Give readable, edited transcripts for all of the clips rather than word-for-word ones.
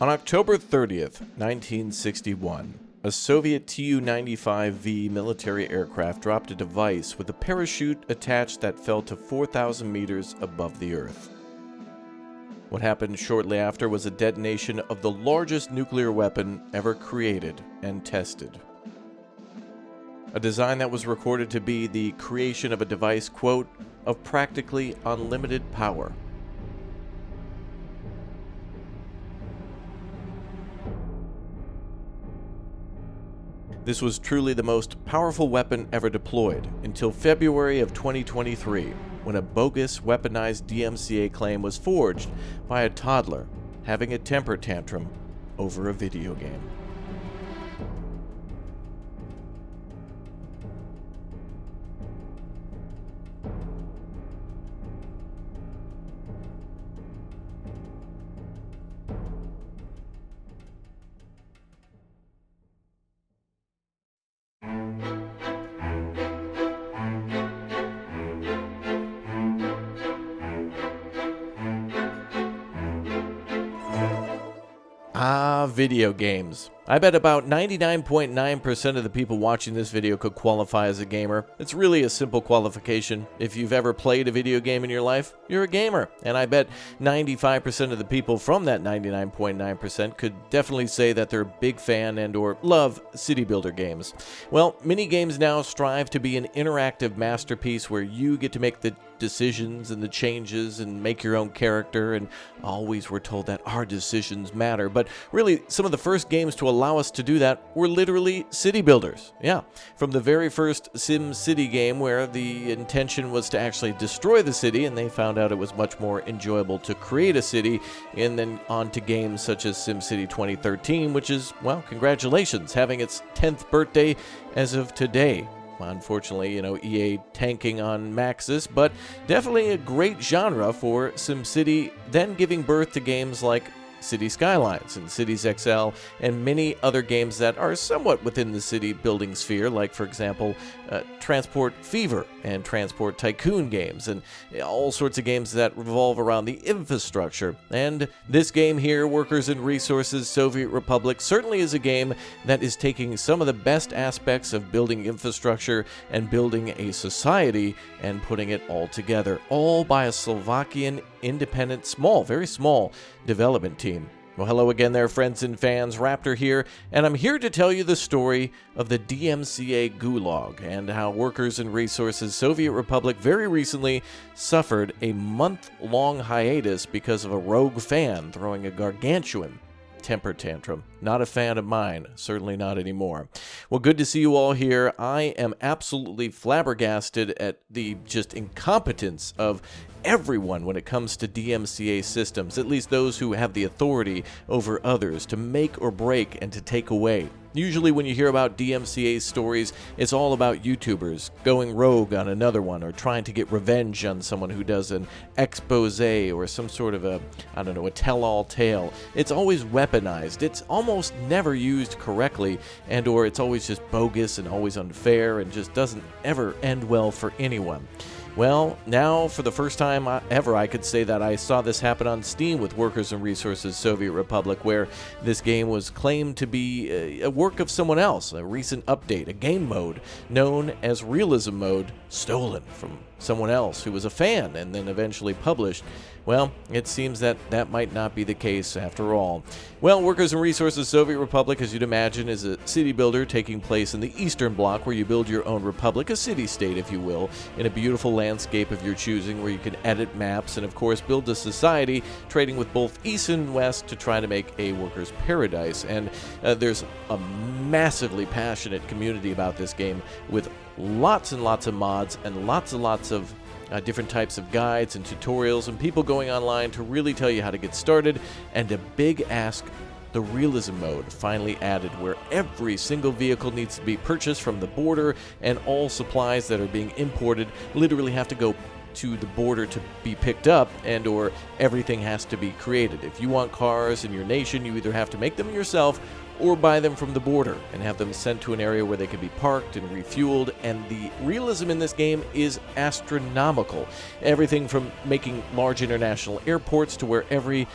On October 30th, 1961, a Soviet Tu-95V military aircraft dropped a device with a parachute attached that fell to 4,000 meters above the Earth. What happened shortly after was a detonation of the largest nuclear weapon ever created and tested. A design that was recorded to be the creation of a device, quote, of practically unlimited power. This was truly the most powerful weapon ever deployed until February of 2023, when a bogus weaponized DMCA claim was forged by a toddler having a temper tantrum over a video game. Video games. I bet about 99.9% of the people watching this video could qualify as a gamer. It's really a simple qualification. If you've ever played a video game in your life, you're a gamer. And I bet 95% of the people from that 99.9% could definitely say that they're a big fan and or love city builder games. Well, mini games now strive to be an interactive masterpiece where you get to make the decisions and the changes and make your own character, and always we're told that our decisions matter. But really, some of the first games to allow us to do that were literally city builders. Yeah, from the very first Sim City game where the intention was to actually destroy the city, and they found out it was much more enjoyable to create a city, and then on to games such as SimCity 2013, which is, well, congratulations, having its 10th birthday as of today. Unfortunately, EA tanking on Maxis, but definitely a great genre for SimCity, then giving birth to games like City Skylines and Cities XL, and many other games that are somewhat within the city building sphere, like, for example, Transport Fever and Transport Tycoon games, and all sorts of games that revolve around the infrastructure. And this game here, Workers and Resources Soviet Republic, certainly is a game that is taking some of the best aspects of building infrastructure and building a society and putting it all together, all by a Slovakian independent, very small development team. Well, hello again there, friends and fans. Raptor here, and I'm here to tell you the story of the DMCA Gulag and how Workers and Resources Soviet Republic very recently suffered a month-long hiatus because of a rogue fan throwing a gargantuan temper tantrum. Not a fan of mine, certainly not anymore. Well, good to see you all here. I am absolutely flabbergasted at the just incompetence of everyone when it comes to DMCA systems, at least those who have the authority over others to make or break and to take away. Usually when you hear about DMCA stories, it's all about YouTubers going rogue on another one or trying to get revenge on someone who does an expose or some sort of a tell-all tale. It's always weaponized. It's almost never used correctly, and or it's always just bogus and always unfair and just doesn't ever end well for anyone. Well, now for the first time ever, I could say that I saw this happen on Steam with Workers and Resources Soviet Republic, where this game was claimed to be a work of someone else, a recent update, a game mode known as Realism Mode, stolen from someone else who was a fan and then eventually published. Well, it seems that that might not be the case after all. Well, Workers and Resources Soviet Republic, as you'd imagine, is a city builder taking place in the Eastern Bloc, where you build your own republic, a city-state, if you will, in a beautiful landscape of your choosing, where you can edit maps and, of course, build a society, trading with both East and West to try to make a workers' paradise. And there's a massively passionate community about this game, with lots and lots of mods and lots of different types of guides and tutorials and people going online to really tell you how to get started, and a big ask, the realism mode, finally added, where every single vehicle needs to be purchased from the border, and all supplies that are being imported literally have to go to the border to be picked up, and or everything has to be created. If you want cars in your nation, you either have to make them yourself or buy them from the border and have them sent to an area where they can be parked and refueled. And the realism in this game is astronomical. Everything from making large international airports to where every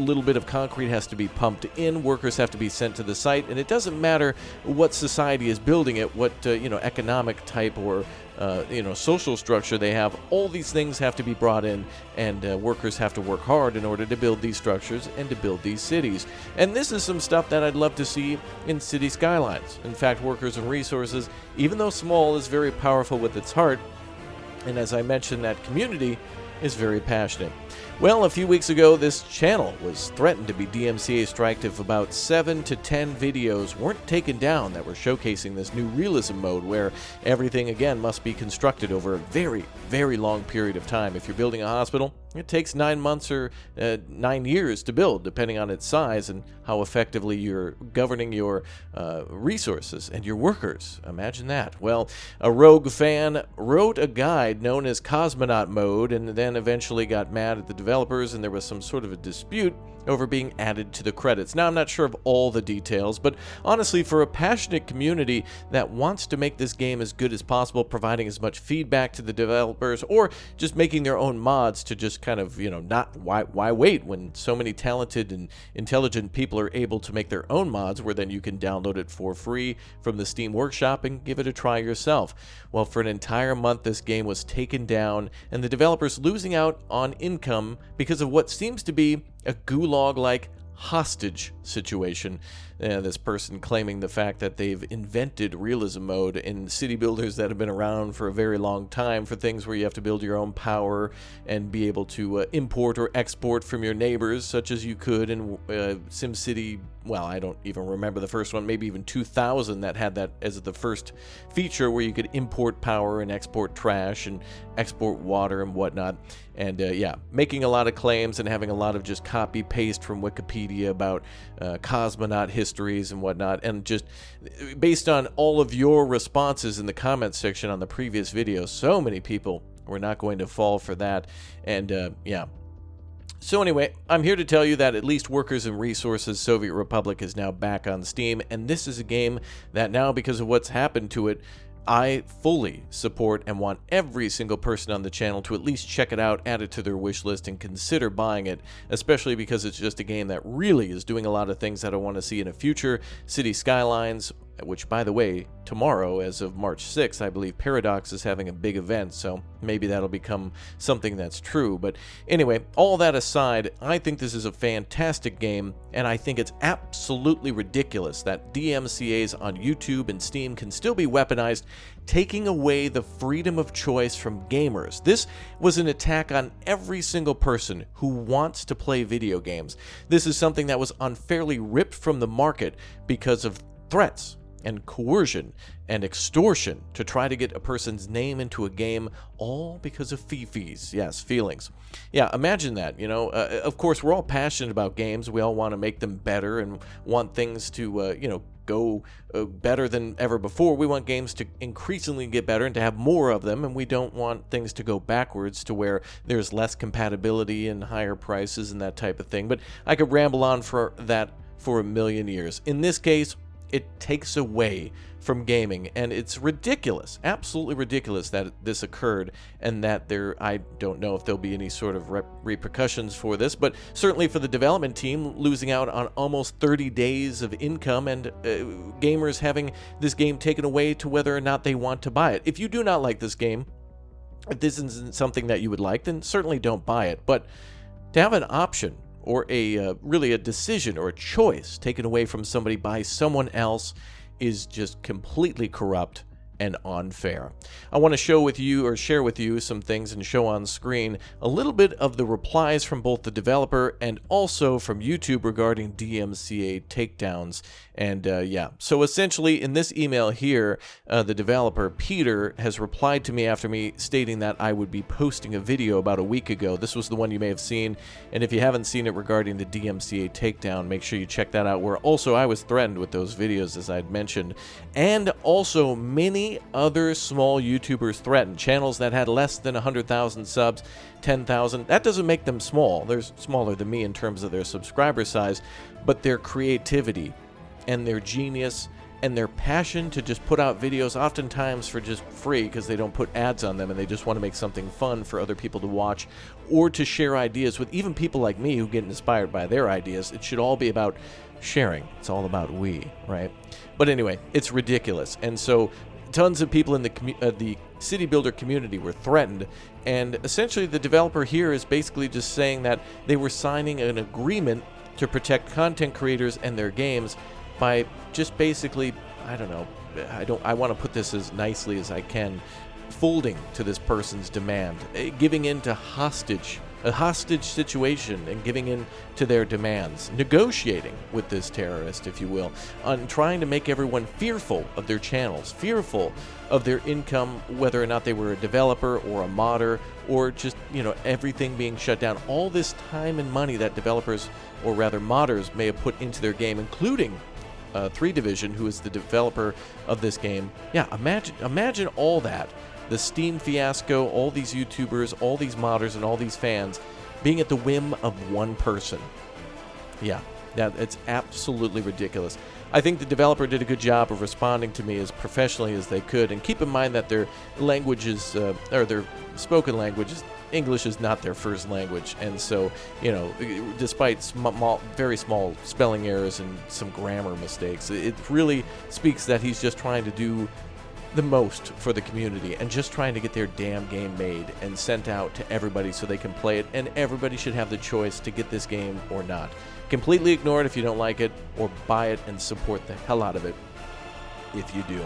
little bit of concrete has to be pumped in, workers have to be sent to the site, and it doesn't matter what society is building it, what economic type or social structure they have. All these things have to be brought in, and workers have to work hard in order to build these structures and to build these cities. And this is some stuff that I'd love to see in City Skylines. In fact, Workers and Resources, even though small, is very powerful with its heart. And as I mentioned, that community is very passionate. Well, a few weeks ago, this channel was threatened to be DMCA striked if about 7 to 10 videos weren't taken down that were showcasing this new realism mode where everything, again, must be constructed over a very, very long period of time. If you're building a hospital, it takes 9 months or 9 years to build, depending on its size and how effectively you're governing your resources and your workers. Imagine that. Well, a rogue fan wrote a guide known as Cosmonaut Mode and then eventually got mad at the developers, and there was some sort of a dispute over being added to the credits. Now, I'm not sure of all the details, but honestly, for a passionate community that wants to make this game as good as possible, providing as much feedback to the developers, or just making their own mods to just kind of, why wait when so many talented and intelligent people are able to make their own mods where then you can download it for free from the Steam Workshop and give it a try yourself. Well, for an entire month, this game was taken down, and the developers losing out on income because of what seems to be a gulag-like hostage situation. This person claiming the fact that they've invented realism mode in city builders that have been around for a very long time for things where you have to build your own power and be able to import or export from your neighbors, such as you could in SimCity. Well, I don't even remember the first one, maybe even 2000 that had that as the first feature where you could import power and export trash and export water and whatnot. And making a lot of claims and having a lot of just copy paste from Wikipedia about cosmonaut histories and whatnot, and just based on all of your responses in the comments section on the previous video, so many people were not going to fall for that. And so anyway, I'm here to tell you that at least Workers and Resources Soviet Republic is now back on Steam, and this is a game that now, because of what's happened to it, I fully support and want every single person on the channel to at least check it out, add it to their wish list, and consider buying it, especially because it's just a game that really is doing a lot of things that I want to see in a future. City Skylines, which, by the way, tomorrow, as of March 6th, I believe Paradox is having a big event, so maybe that'll become something that's true. But anyway, all that aside, I think this is a fantastic game, and I think it's absolutely ridiculous that DMCAs on YouTube and Steam can still be weaponized, taking away the freedom of choice from gamers. This was an attack on every single person who wants to play video games. This is something that was unfairly ripped from the market because of threats and coercion and extortion to try to get a person's name into a game, all because of fees. Yes, feelings. Yeah, imagine that. Of course, we're all passionate about games. We all want to make them better and want things to, go better than ever before. We want games to increasingly get better and to have more of them, and we don't want things to go backwards to where there's less compatibility and higher prices and that type of thing. But I could ramble on for that for a million years. In this case, it takes away from gaming, and it's ridiculous, absolutely ridiculous that this occurred, and that I don't know if there'll be any sort of repercussions for this, but certainly for the development team losing out on almost 30 days of income, and gamers having this game taken away to whether or not they want to buy it. If you do not like this game, if this isn't something that you would like, then certainly don't buy it. But to have an option or really a decision or a choice taken away from somebody by someone else is just completely corrupt and unfair. I want to share with you some things and show on screen a little bit of the replies from both the developer and also from YouTube regarding DMCA takedowns. And so essentially in this email here, the developer, Peter, has replied to me after me stating that I would be posting a video about a week ago. This was the one you may have seen, and if you haven't seen it regarding the DMCA takedown, make sure you check that out, where also I was threatened with those videos, as I'd mentioned. And also many other small YouTubers threatened, channels that had less than 100,000 subs, 10,000. That doesn't make them small. They're smaller than me in terms of their subscriber size, but their creativity and their genius and their passion to just put out videos, oftentimes for just free because they don't put ads on them and they just want to make something fun for other people to watch or to share ideas with even people like me who get inspired by their ideas. It should all be about sharing. It's all about we, right? But anyway, it's ridiculous. And so tons of people in the city builder community were threatened, and essentially the developer here is basically just saying that they were signing an agreement to protect content creators and their games by just basically, I want to put this as nicely as I can, folding to this person's demand, giving in to a hostage situation and giving in to their demands, negotiating with this terrorist, if you will, on trying to make everyone fearful of their channels, fearful of their income, whether or not they were a developer or a modder or just, everything being shut down. All this time and money that developers, or rather modders, may have put into their game, including 3 Division, who is the developer of this game. Yeah, imagine all that. The Steam fiasco, all these YouTubers, all these modders, and all these fans being at the whim of one person. Yeah, it's absolutely ridiculous. I think the developer did a good job of responding to me as professionally as they could, and keep in mind that their languages, or their spoken languages, English is not their first language, and so, despite very small spelling errors and some grammar mistakes, it really speaks that he's just trying to do the most for the community and just trying to get their damn game made and sent out to everybody so they can play it, and everybody should have the choice to get this game or not. Completely ignore it if you don't like it, or buy it and support the hell out of it if you do.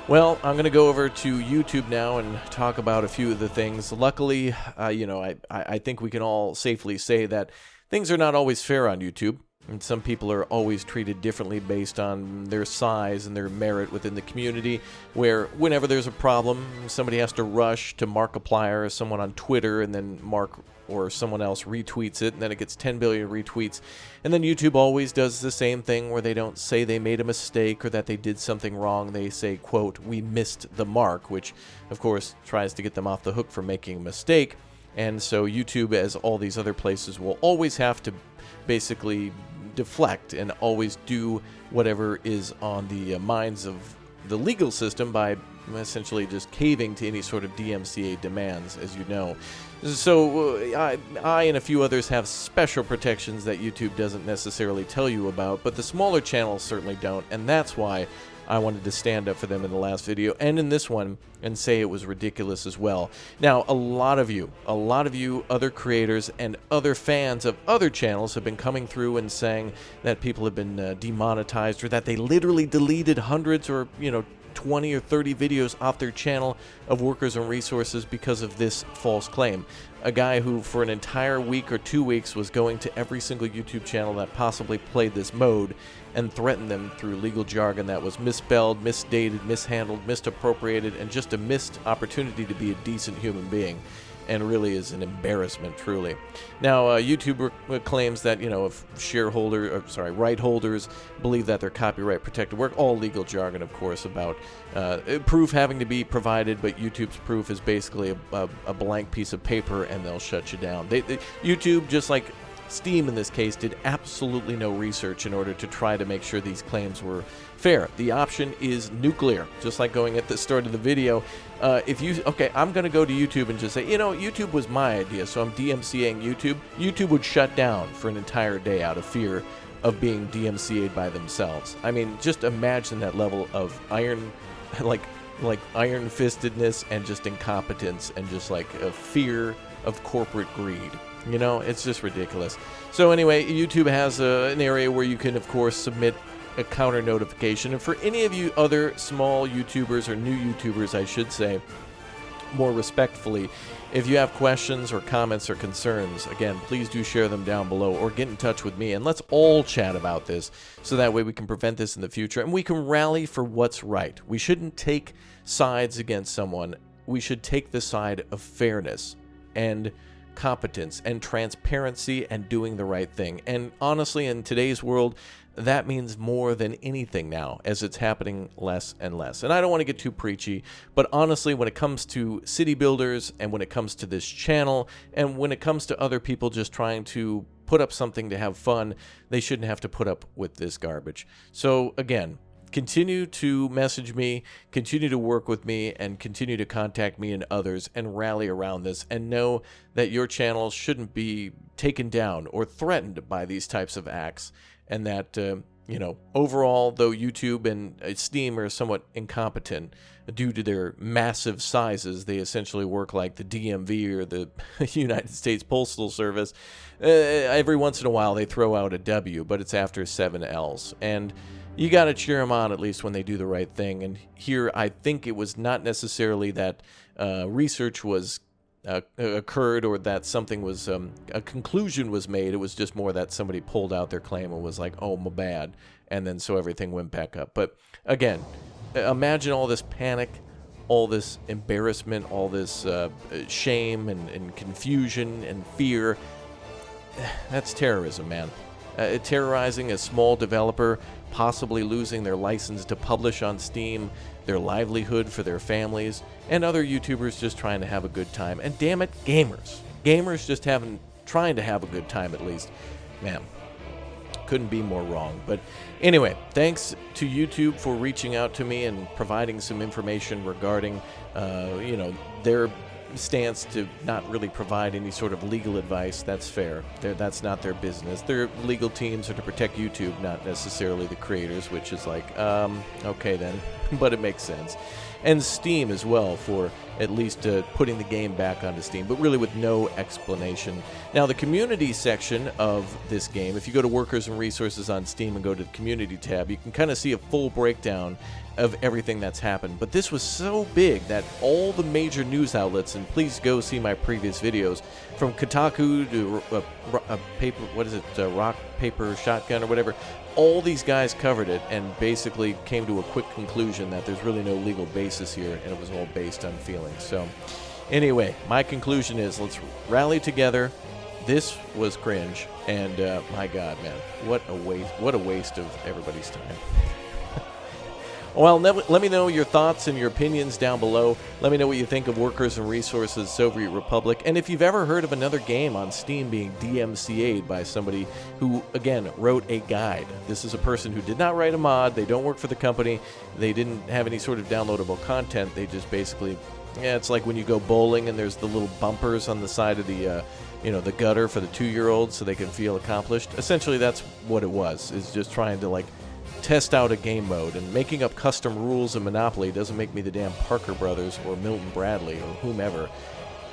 Well, I'm going to go over to YouTube now and talk about a few of the things. Luckily, I think we can all safely say that things are not always fair on YouTube. And some people are always treated differently based on their size and their merit within the community, where whenever there's a problem, somebody has to rush to Markiplier or someone on Twitter, and then Mark or someone else retweets it, and then it gets 10 billion retweets. And then YouTube always does the same thing, where they don't say they made a mistake or that they did something wrong. They say, quote, "we missed the mark," which, of course, tries to get them off the hook for making a mistake. And so YouTube, as all these other places, will always have to basically deflect and always do whatever is on the minds of the legal system by essentially just caving to any sort of DMCA demands, as you know. So I and a few others have special protections that YouTube doesn't necessarily tell you about, but the smaller channels certainly don't, and that's why I wanted to stand up for them in the last video and in this one and say it was ridiculous as well. Now, a lot of you, other creators and other fans of other channels have been coming through and saying that people have been demonetized, or that they literally deleted hundreds or, 20 or 30 videos off their channel of workers and resources because of this false claim. A guy who for an entire week or 2 weeks was going to every single YouTube channel that possibly played this mode and threatened them through legal jargon that was misspelled, misdated, mishandled, misappropriated, and just a missed opportunity to be a decent human being, and really is an embarrassment, truly. Now, YouTube claims that, if right holders believe that their copyright protected work, all legal jargon, of course, about proof having to be provided, but YouTube's proof is basically a blank piece of paper, and they'll shut you down. YouTube, just like Steam in this case, did absolutely no research in order to try to make sure these claims were fair. The option is nuclear, just like going at the start of the video. I'm going to go to YouTube and just say, YouTube was my idea, so I'm DMCAing YouTube. YouTube would shut down for an entire day out of fear of being DMCA'd by themselves. I mean, just imagine that level of iron, like iron-fistedness and just incompetence and just like a fear of corporate greed. It's just ridiculous. So anyway, YouTube has an area where you can, of course, submit a counter notification. And for any of you other small YouTubers, or new YouTubers, I should say, more respectfully, if you have questions or comments or concerns, again, please do share them down below or get in touch with me, and let's all chat about this so that way we can prevent this in the future and we can rally for what's right. We shouldn't take sides against someone. We should take the side of fairness and competence and transparency and doing the right thing. And honestly, in today's world, that means more than anything now, as it's happening less and less. And I don't want to get too preachy, but honestly, when it comes to city builders, and when it comes to this channel, and when it comes to other people just trying to put up something to have fun, they shouldn't have to put up with this garbage. So again, continue to message me, continue to work with me, and continue to contact me and others and rally around this, and know that your channel shouldn't be taken down or threatened by these types of acts, and that, overall, though YouTube and Steam are somewhat incompetent due to their massive sizes, they essentially work like the DMV or the United States Postal Service. Every once in a while they throw out a W, but it's after 7 L's. And you got to cheer them on at least when they do the right thing. And here I think it was not necessarily that research was occurred or that something was, a conclusion was made. It was just more that somebody pulled out their claim and was like, oh, my bad. And then so everything went back up. But again, imagine all this panic, all this embarrassment, all this shame and confusion and fear. That's terrorism, man. Terrorizing a small developer, possibly losing their license to publish on Steam, their livelihood for their families, and other YouTubers just trying to have a good time. And damn it, gamers. Gamers just trying to have a good time at least. Man, couldn't be more wrong. But anyway, thanks to YouTube for reaching out to me and providing some information regarding, their stance to not really provide any sort of legal advice. That's fair. That's not their business. Their legal teams are to protect YouTube, not necessarily the creators, which is like, okay then, but it makes sense. And Steam as well for at least putting the game back onto Steam, but really with no explanation. Now, the community section of this game, if you go to Workers and Resources on Steam and go to the Community tab, you can kind of see a full breakdown of everything that's happened. But this was so big that all the major news outlets, and please go see my previous videos, from Kotaku to Rock, Paper, Shotgun, or whatever, all these guys covered it and basically came to a quick conclusion that there's really no legal basis here, and it was all based on feelings. So anyway, my conclusion is let's rally together. This was cringe, and my God, man, what a waste of everybody's time. Well, let me know your thoughts and your opinions down below. Let me know what you think of Workers and Resources Soviet Republic. And if you've ever heard of another game on Steam being DMCA'd by somebody who, again, wrote a guide. This is a person who did not write a mod. They don't work for the company. They didn't have any sort of downloadable content. They just basically, it's like when you go bowling and there's the little bumpers on the side of the, the gutter for the 2-year-olds so they can feel accomplished. Essentially, that's what it was, is just trying to, test out a game mode, and making up custom rules in Monopoly doesn't make me the damn Parker Brothers or Milton Bradley or whomever.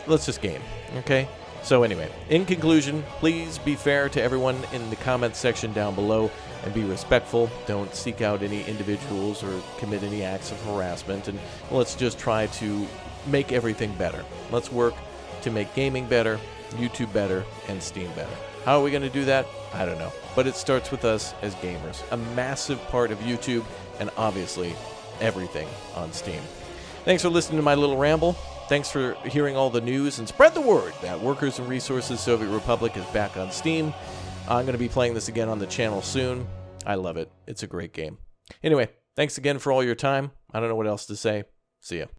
Let's just game, okay? So anyway, in conclusion, please be fair to everyone in the comments section down below and be respectful. Don't seek out any individuals or commit any acts of harassment, and let's just try to make everything better. Let's work to make gaming better, YouTube better, and Steam better. How are we going to do that? I don't know. But it starts with us as gamers. A massive part of YouTube, and obviously everything on Steam. Thanks for listening to my little ramble. Thanks for hearing all the news, and spread the word that Workers and Resources Soviet Republic is back on Steam. I'm going to be playing this again on the channel soon. I love it. It's a great game. Anyway, thanks again for all your time. I don't know what else to say. See ya.